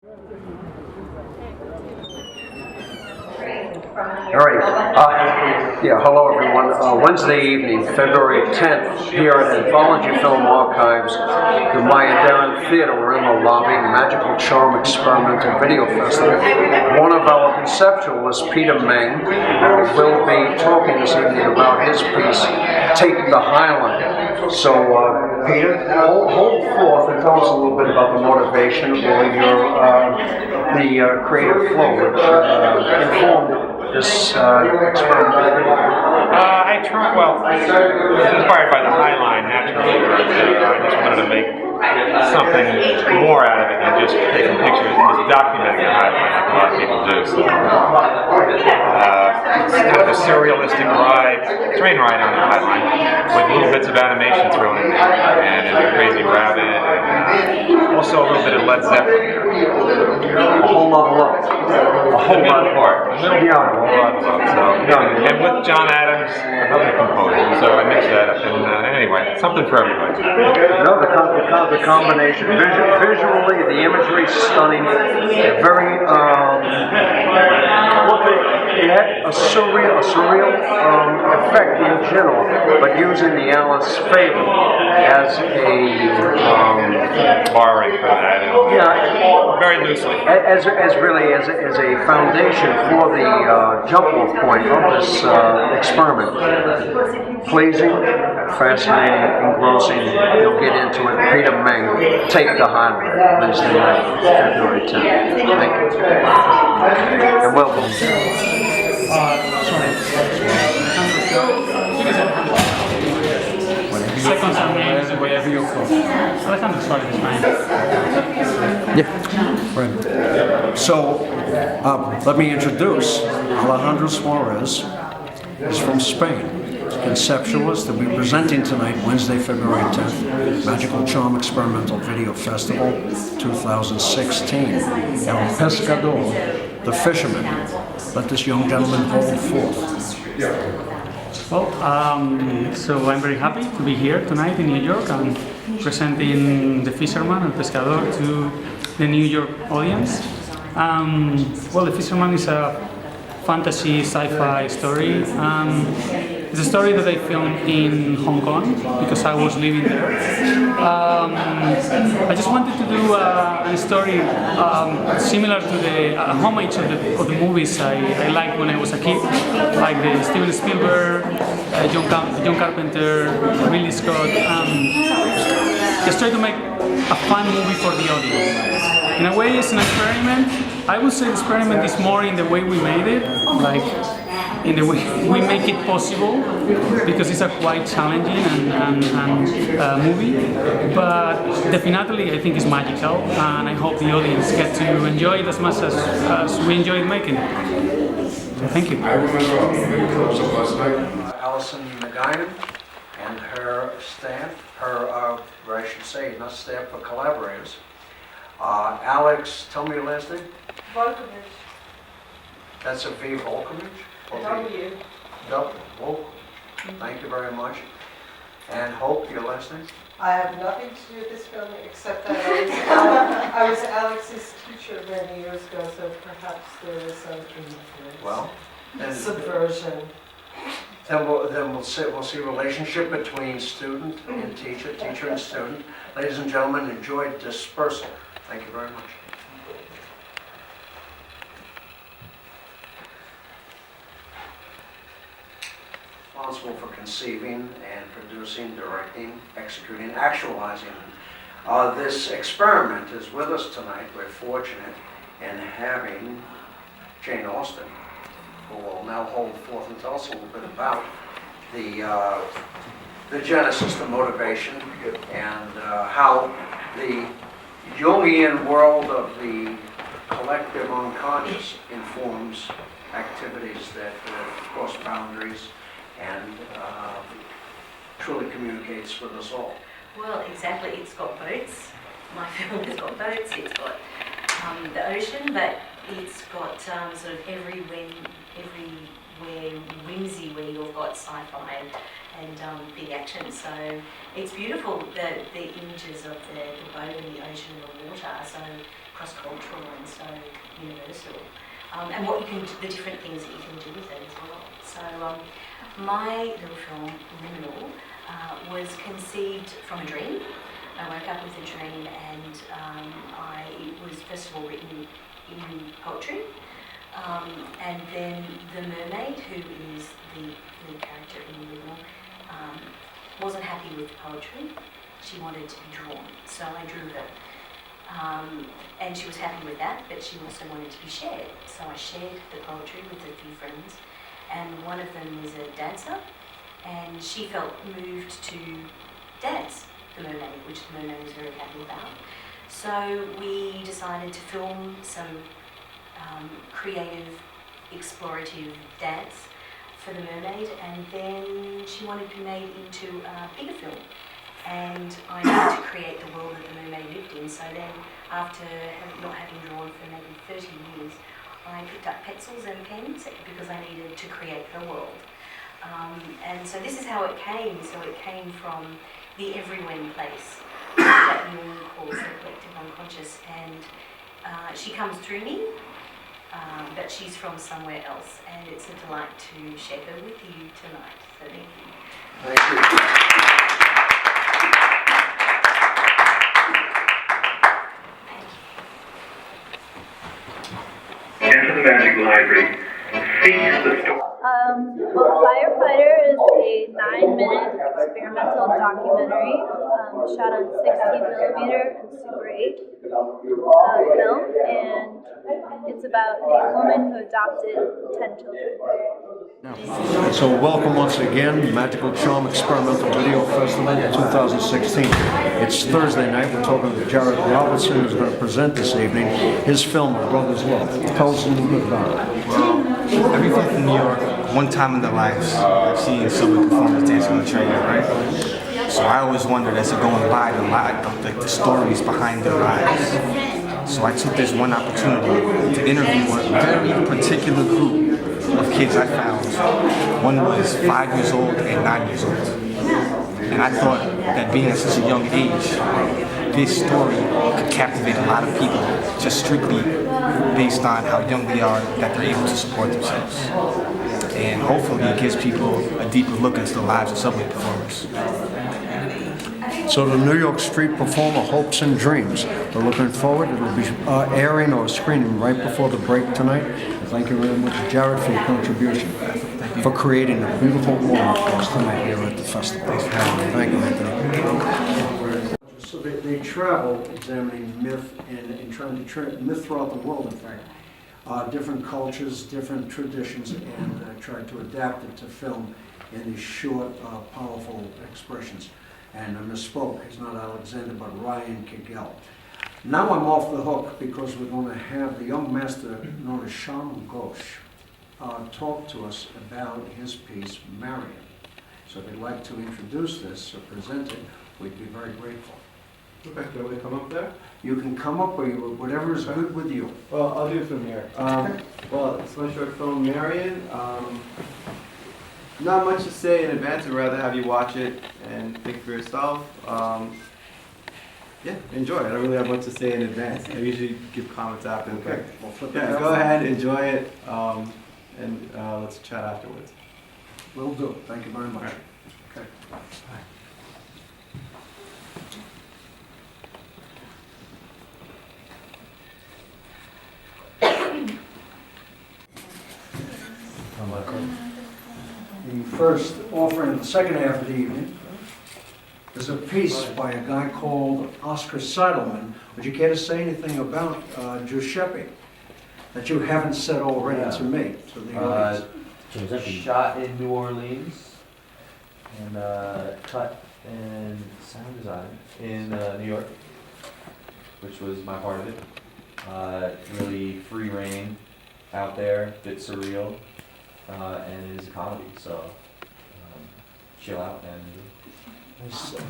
Hello everyone. Wednesday evening, February 10th, here at Anthology Film Archives, the Maya Darren Theater. We're in the lobby, Magical Charm Experimental Video Festival. One of our conceptualists, Peter Meng, will be talking this evening about his piece, Take the Highland. So, Peter, hold forth and tell us a little bit about the motivation or the creative flow which informed this experimental video. I was inspired by the High Line naturally, but I just wanted to make something more out of it than just taking pictures and just documenting the High Line like a lot of people do. So, it's kind of a surrealistic train ride on the High Line with little bits of animation thrown in there, and a crazy rabbit, and also a little bit of Led Zeppelin. A whole lot of love. A whole lot of heart. And with John Adams, another composer. So I mixed that up. And anyway, something for everybody. No, the combination. Visually, the imagery stunning. Very, it had a surreal effect in general, but using the Alice Fable as a borrowing from that. Very loosely. As a foundation for the jump-off point of this experiment. Pleasing, fascinating, engrossing. You'll get into it. Peter Meng, Take the Highland, Wednesday night, February 10th. Thank you. And welcome. Seconds and names, whatever you call. Alejandro, sorry, this man. Yeah, right. So, let me introduce Alejandro Suarez. He's from Spain. He's a conceptualist that we'll be presenting tonight, Wednesday, February 10th, Magical Charm Experimental Video Festival 2016. El Pescador, the fisherman. Let this young gentleman hold forth. Well, so I'm very happy to be here tonight in New York and presenting The Fisherman and Pescador to the New York audience. The Fisherman is a fantasy sci-fi story. It's a story that I filmed in Hong Kong because I was living there. I just wanted to do a story similar to the homage of the movies I liked when I was a kid, like the Steven Spielberg, John Carpenter, Ridley Scott. Just try to make a fun movie for the audience. In a way, it's an experiment. I would say the experiment is more in the way we made it, like in the way we make it possible, because it's a quite challenging and movie. But definitely, I think it's magical, and I hope the audience get to enjoy it as much as we enjoyed making it. So thank you. Alison McGuinan and her staff, I should say, not staff, but collaborators. Alex, tell me your last name? Volkovich. That's a V. Volkovich? W. Volkovich. Thank you very much. And Hope, your last name? I have nothing to do with this film except that I was Alex's teacher many years ago, so perhaps there was some influence. Well, then subversion. Then we'll see relationship between student and teacher, teacher and student. Ladies and gentlemen, enjoy Dispersal. Thank you very much. Responsible for conceiving and producing, directing, executing, actualizing this experiment is with us tonight. We're fortunate in having Jane Austen, who will now hold forth and tell us a little bit about the genesis, the motivation, and how the Jungian world of the collective unconscious informs activities that cross boundaries and truly communicates with us all. Well, exactly. It's got boats. My film has got boats. It's got the ocean, but it's got sort of everywhere whimsy where you've got sci-fi and big action. So it's beautiful. The images of the boat and the ocean and the water are so cross-cultural and so universal. And what you can, the different things that you can do with it as well. So my little film, Liminal, was conceived from a dream. I woke up with a dream, and it was first of all written in poetry. And then the mermaid, who is the lead character in Liminal, wasn't happy with the poetry. She wanted to be drawn, so I drew her. And she was happy with that, but she also wanted to be shared. So I shared the poetry with a few friends, and one of them was a dancer, and she felt moved to dance the mermaid, which the mermaid was very happy about. So we decided to film some creative, explorative dance for the mermaid, and then she wanted to be made into a bigger film. And I needed to create the world that the mermaid lived in. So then, after not having drawn for maybe 30 years, I picked up pencils and pens because I needed to create her world. And so this is how it came. So it came from the everywhen place that Jung calls the collective unconscious. And she comes through me, but she's from somewhere else. And it's a delight to share her with you tonight. So thank you. Thank you. Enter the Magic Library. Seek the story. Well, Firefighter is a 9-minute experimental documentary shot on 16mm and Super 8 film, and it's about a woman who adopted 10 children. So welcome once again, Magical Charm Experimental Video Festival 2016. It's Thursday night. We're talking to Jared Robertson, who's going to present this evening his film, Brother's Love. Tell us a little bit about it. Well, everyone from New York, one time in their lives, I've seen someone perform the dance on the train, right? So I always wondered, as they're going by, the stories behind their lives. So I took this one opportunity to interview a very particular group of kids I found. One was 5 years old and 9 years old. And I thought that being at such a young age, this story could captivate a lot of people just strictly based on how young they are, that they're able to support themselves. And hopefully it gives people a deeper look into the lives of subway performers. So the New York street performer Hopes and Dreams. We're looking forward. It'll be airing or screening right before the break tonight. Thank you very much, Jared, for your contribution, for creating a beautiful moment for us tonight here at the festival. Thank you, Anthony. So they travel examining myth and trying to myth throughout the world, in fact. Different cultures, different traditions, and try to adapt it to film in these short, powerful expressions. And I misspoke, it's not Alexander, but Ryan Kegel. Now I'm off the hook because we're going to have the young master known as Shyam Ghosh talk to us about his piece, Marion. So if they'd like to introduce this or present it, we'd be very grateful. Okay, do you want me to come up there? You can come up or whatever is good with you. Well, I'll do it from here. Well, it's my short film, Marion. Not much to say in advance. I'd rather have you watch it and think for yourself. Yeah, enjoy. I don't really have much to say in advance. I usually give comments after. Okay. We'll flip it Yeah, out. go ahead, enjoy it, and let's chat afterwards. Will do. Thank you very much. Right. Okay. The first offering of the second half of the evening is a piece by a guy called Oscar Seidelman. Would you care to say anything about Giuseppe that you haven't said already to me, to the audience? Shot in New Orleans and cut and sound design in New York, which was my part of it. Really free reign out there, a bit surreal, and it is a comedy, so chill out and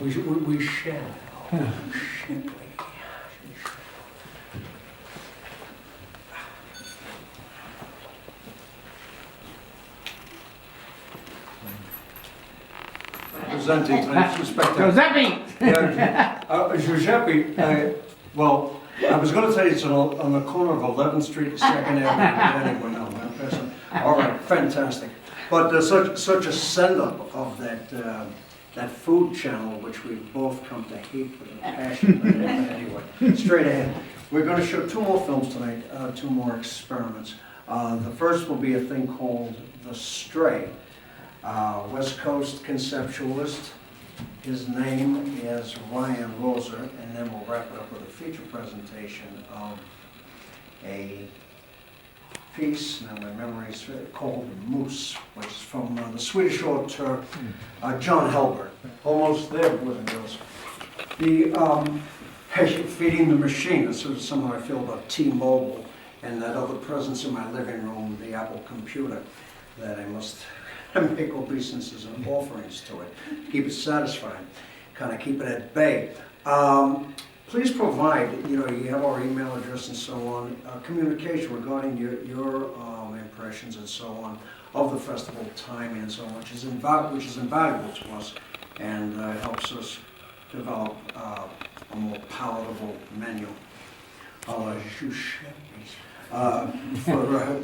We shall. presenting tonight. Giuseppe! Giuseppe, well, I was going to tell you it's on the corner of 11th Street and 2nd Avenue. Anyway, no, all right, fantastic. But such a send-up of that food channel, which we've both come to hate with a passion. But anyway, straight ahead. We're going to show 2 more films tonight, 2 more experiments. The first will be a thing called The Stray. West Coast conceptualist. His name is Ryan Roser, and then we'll wrap it up with a feature presentation of a piece, now my memory is called Moose, which is from the Swedish author John Helbert. Almost there, boys and girls. The Feeding the Machine, that's sort of somehow I feel about T-Mobile and that other presence in my living room, the Apple computer, that I must make obeisances and offerings to it, keep it satisfied, kind of keep it at bay. Please provide, you have our email address and so on, communication regarding your impressions and so on of the festival timing and so on, which is invaluable to us and helps us develop a more palatable menu for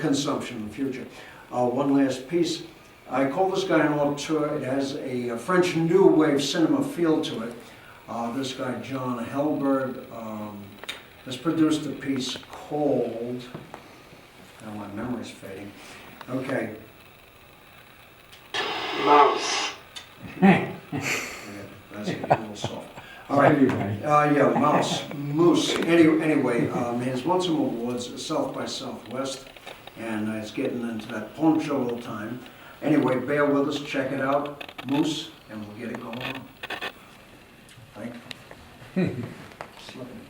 consumption in the future. One last piece. I call this guy an auteur. It has a French New Wave cinema feel to it. This guy, John Helberg, has produced a piece called, now my memory's fading, okay. Mouse. Yeah, that's a little soft. All right, yeah, Moose. Anyway, he has won some awards, South by Southwest, and it's getting into that poncho time. Anyway, bear with us, check it out, Moose, and we'll get it going on. Thank you. Slipping.